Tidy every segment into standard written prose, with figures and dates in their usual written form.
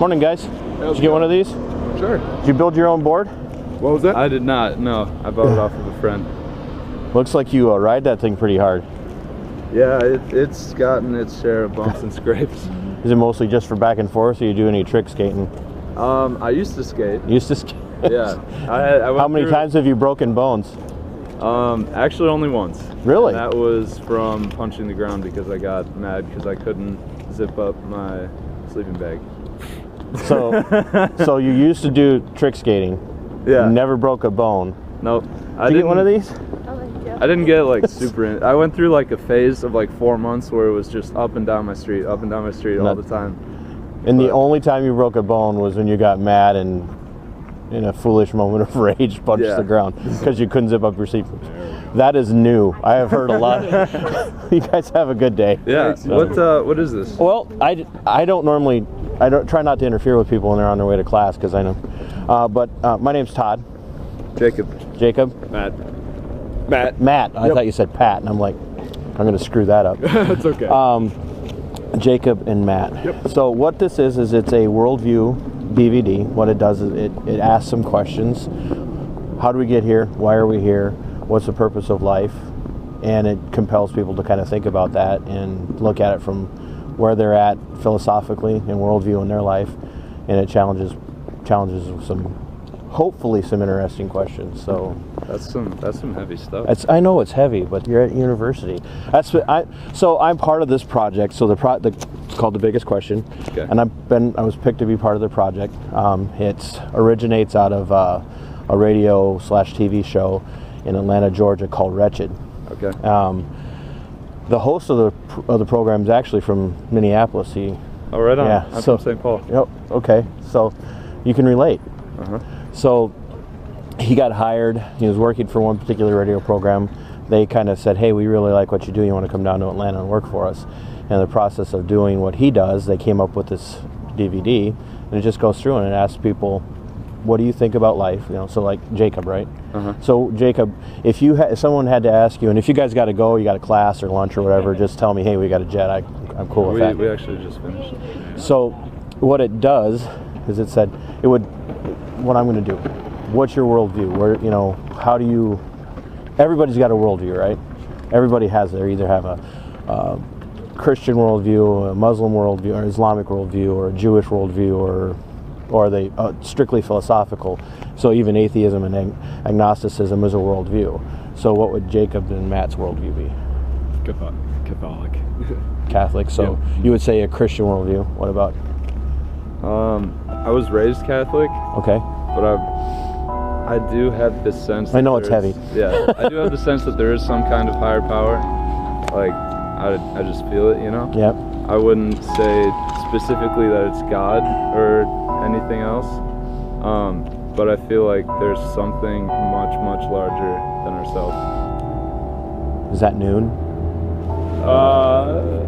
Morning, guys. Did you get one of these? Sure. Did you build your own board? What was that? I did not, no. I bought it off of a friend. Looks like you ride that thing pretty hard. Yeah, it's gotten its share of bumps and scrapes. Is it mostly just for back and forth, or you do any trick skating? I used to skate. You used to skate? Yeah. How many times have you broken bones? Actually only once. Really? And that was from punching the ground because I got mad because I couldn't zip up my sleeping bag. So you used to do trick skating. Yeah. You never broke a bone. Nope. Did you get one of these? I didn't get like super I went through like a phase of like 4 months where it was just up and down my street all the time. And the only time you broke a bone was when you got mad and in a foolish moment of rage punched the ground because you couldn't zip up your seat. That is new. I have heard a lot. You guys have a good day. Yeah. What is this? Well, I don't try not to interfere with people when they're on their way to class because I know. But my name's Todd. Jacob. Matt. I thought you said Pat, and I'm like, I'm going to screw that up. That's okay. Jacob and Matt. Yep. So what this is it's a Worldview DVD. What it does is it asks some questions. How do we get here? Why are we here? What's the purpose of life? And it compels people to kind of think about that and look at it from where they're at philosophically and worldview in their life. And it challenges hopefully some interesting questions. So that's some heavy stuff. I know it's heavy, but you're at university. So I'm part of this project. So it's called The Biggest Question, okay. And I was picked to be part of the project. It originates out of a radio/TV show in Atlanta, Georgia called Wretched. Okay. The host of the program is actually from Minneapolis. Oh, right on. Yeah, I'm from St. Paul. Yep. Okay. So you can relate. Uh-huh. So he got hired. He was working for one particular radio program. They kind of said, hey, we really like what you do. You want to come down to Atlanta and work for us? And in the process of doing what he does, they came up with this DVD. And it just goes through and it asks people, what do you think about life? So like Jacob, right? Uh-huh. So Jacob, if someone had to ask you, and if you guys got to go, you got a class or lunch or whatever, just tell me, hey, we got a jet. I'm cool with that. We actually just finished. So what it does is it said, what I'm going to do. What's your worldview? How do you? Everybody's got a worldview, right? Everybody has it. They either have a Christian worldview, a Muslim worldview, or Islamic worldview, or a Jewish worldview, or are they strictly philosophical? So even atheism and agnosticism is a worldview. So what would Jacob and Matt's worldview be? Catholic. Catholic. So you would say a Christian worldview. What about? I was raised Catholic. Okay. But I do have this sense. I know it's heavy. Yeah, I do have the sense that there is some kind of higher power. Like I just feel it, Yep. I wouldn't say specifically that it's God or anything else. But I feel like there's something much, much larger than ourselves. Is that noon?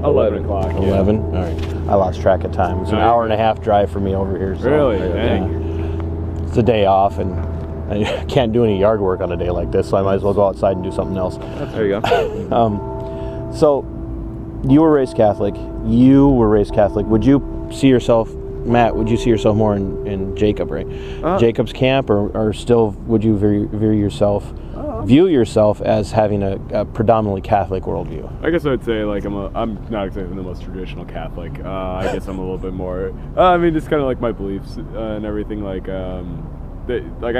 11 o'clock. 11? All right. I lost track of time. It's an hour and a half drive for me over here. So really? Dang. It's a day off, and I can't do any yard work on a day like this, so I might as well go outside and do something else. There you go. So, you were raised Catholic. Would you see yourself, Matt, would you see yourself more in Jacob, right? Jacob's camp, or still would you view yourself as having a predominantly Catholic worldview? I guess I would say I'm not exactly the most traditional Catholic. I guess I'm a little bit more. Just kind of like my beliefs and everything. Like I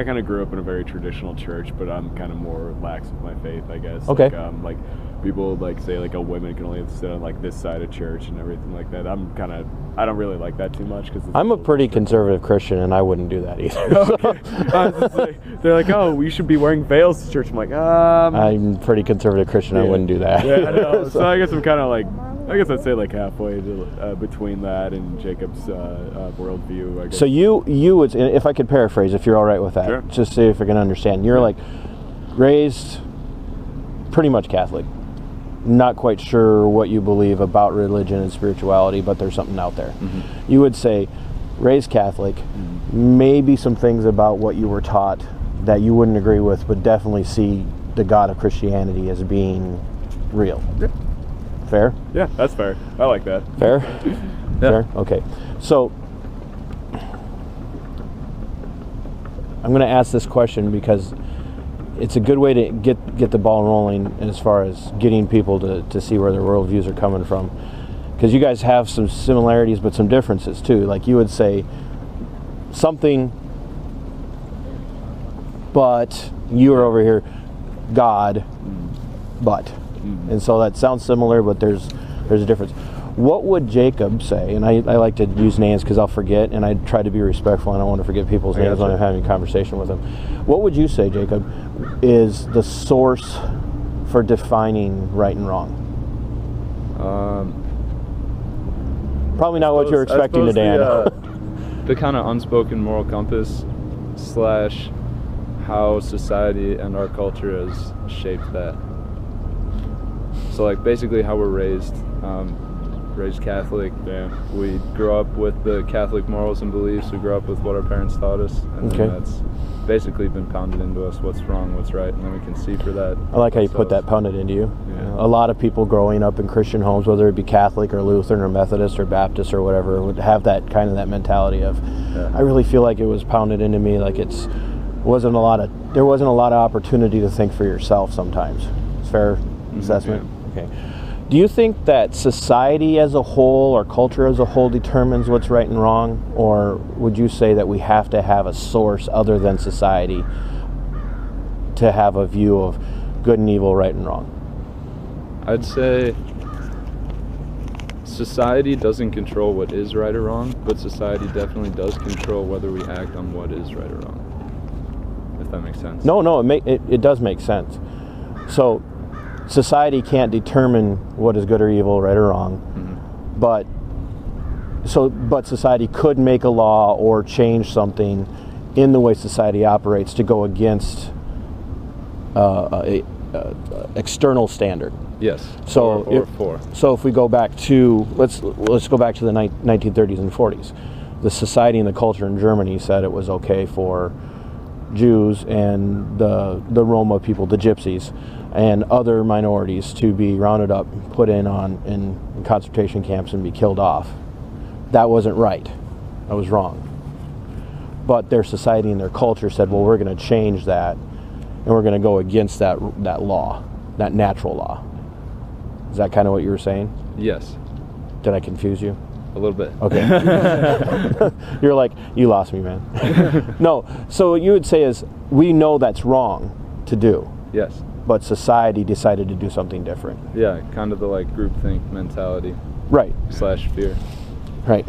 kind of grew up in a very traditional church, but I'm kind of more lax with my faith, I guess. Okay. Like people say a woman can only sit on this side of church and everything like that. I don't really like that too much because I'm a pretty conservative Christian, and I wouldn't do that either. Okay. They're like, oh, we should be wearing veils to church. I'm like, I'm pretty conservative Christian. Yeah. I wouldn't do that. Yeah, I know. So I guess I'm kind of I'd say halfway between that and Jacob's worldview, I guess. So you would, if I could paraphrase, if you're all right with that, sure. Just see if I can understand. You're raised pretty much Catholic. Not quite sure what you believe about religion and spirituality, but there's something out there. Mm-hmm. You would say, raised Catholic, maybe some things about what you were taught that you wouldn't agree with, but definitely see the God of Christianity as being real. Yeah. Fair? Yeah, that's fair. I like that. Fair? Yeah. Fair? Okay. So, I'm going to ask this question because it's a good way to get the ball rolling as far as getting people to see where their worldviews are coming from. Because you guys have some similarities but some differences too. Like you would say something, but you are over here, God, but. And so that sounds similar, but there's a difference. What would Jacob say? And I like to use names because I'll forget, and I try to be respectful. I don't want to forget people's names when I'm having a conversation with them. What would you say, Jacob, is the source for defining right and wrong? Probably not what you're expecting to Dan. The kind of unspoken moral compass / how society and our culture has shaped that. So like basically how we're raised Catholic. Yeah. We grew up with the Catholic morals and beliefs. We grew up with what our parents taught us, and then that's basically been pounded into us what's wrong, what's right, and then we can see for that. I like how you put that, pounded into you. Yeah. A lot of people growing up in Christian homes, whether it be Catholic or Lutheran or Methodist or Baptist or whatever, would have that kind of that mentality of, I really feel like it was pounded into me, like there wasn't a lot of opportunity to think for yourself sometimes. It's fair assessment? Yeah. Okay. Do you think that society as a whole or culture as a whole determines what's right and wrong? Or would you say that we have to have a source other than society to have a view of good and evil, right and wrong? I'd say society doesn't control what is right or wrong, but society definitely does control whether we act on what is right or wrong. If that makes sense. No, it does make sense. So society can't determine what is good or evil, right or wrong, but society could make a law or change something in the way society operates to go against a external standard. Yes. So if we go back to let's go back to the 1930s and 40s, the society and the culture in Germany said it was okay for Jews and the Roma people, the Gypsies, and other minorities to be rounded up, put in concentration camps and be killed off. That wasn't right. That was wrong. But their society and their culture said, well, we're going to change that, and we're going to go against that law, that natural law. Is that kind of what you were saying? Yes. Did I confuse you? A little bit. Okay. You're like, you lost me, man. No, so what you would say is, we know that's wrong to do. Yes. But society decided to do something different. Yeah, kind of the like groupthink mentality. Right. / fear. Right.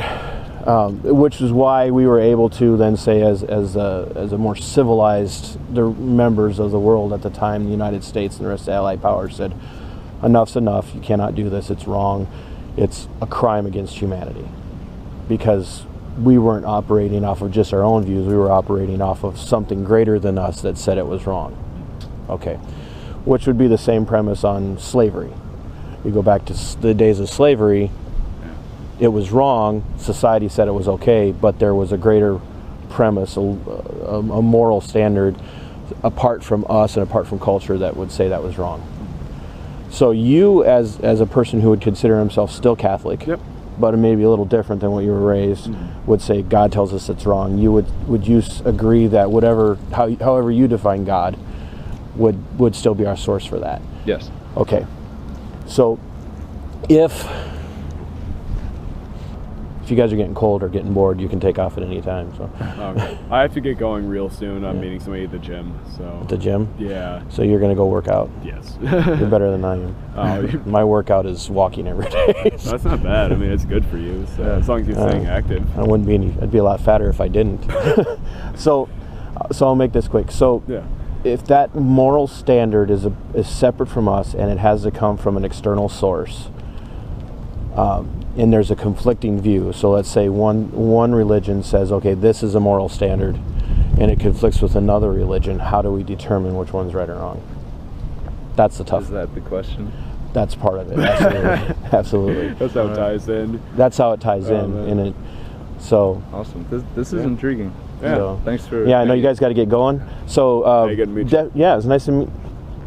Which is why we were able to then say, as a more civilized members of the world at the time, the United States and the rest of the Allied powers said, enough's enough, you cannot do this, it's wrong, it's a crime against humanity. Because we weren't operating off of just our own views, we were operating off of something greater than us that said it was wrong. Okay. Which would be the same premise on slavery. You go back to the days of slavery, it was wrong, society said it was okay, but there was a greater premise, a moral standard apart from us and apart from culture that would say that was wrong. So you, as a person who would consider himself still Catholic, but maybe a little different than what you were raised, would say God tells us it's wrong. Would you agree that however you define God would still be our source for that? Yes. Okay. So if you guys are getting cold or getting bored, you can take off at any time. So Okay. I have to get going real soon. I'm meeting somebody at the gym. So at the gym? Yeah. So you're gonna go work out? Yes. You're better than I am. My workout is walking every day. That's not bad. I mean, it's good for you. So as long as you're staying active. I'd be a lot fatter if I didn't. So I'll make this quick. So if that moral standard is separate from us and it has to come from an external source, and there's a conflicting view, so let's say one religion says, okay, this is a moral standard, and it conflicts with another religion, how do we determine which one's right or wrong? That's the tough. Is that the question? That's part of it. Absolutely. Absolutely. That's how it ties in. That's how it ties in. So awesome. This is intriguing. Yeah. So, thanks for. Yeah, I know you guys got to get going. So good to meet you. Yeah, it's nice to meet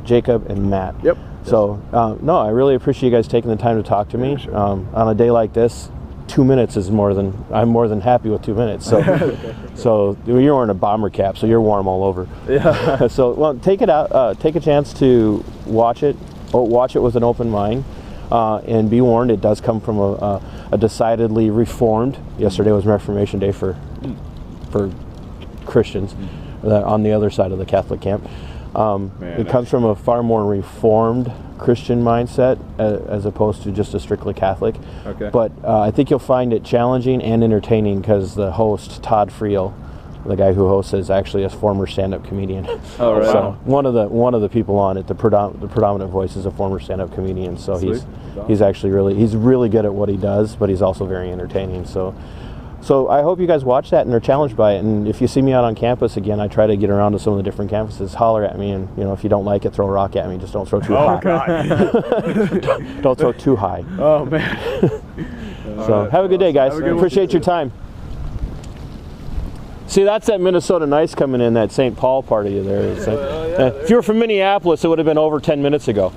Jacob and Matt. Yep. So no, I really appreciate you guys taking the time to talk to me. Yeah, sure. On a day like this, 2 minutes is I'm more than happy with 2 minutes. So, so you're wearing a bomber cap, so you're warm all over. Yeah. So, well, take it out. Take a chance to watch it. Watch it with an open mind, and be warned. It does come from a decidedly reformed. Yesterday was Reformation Day for Christians on the other side of the Catholic camp. It comes from a far more reformed Christian mindset as opposed to just a strictly Catholic. Okay. But I think you'll find it challenging and entertaining because the host, Todd Friel, the guy who hosts, is actually a former stand-up comedian. Oh, right. So one of the people on it, the predominant voice, is a former stand-up comedian. So Sweet. he's actually really good at what he does, but he's also very entertaining. So I hope you guys watch that and are challenged by it. And if you see me out on campus again, I try to get around to some of the different campuses. Holler at me, and if you don't like it, throw a rock at me. Just don't throw too high. God. Don't throw too high. Oh man. So have a good day, guys. Have a good one. Appreciate your time. See, that's that Minnesota Nice coming in, that St. Paul part of you there. It's like, if you were from Minneapolis, it would have been over 10 minutes ago.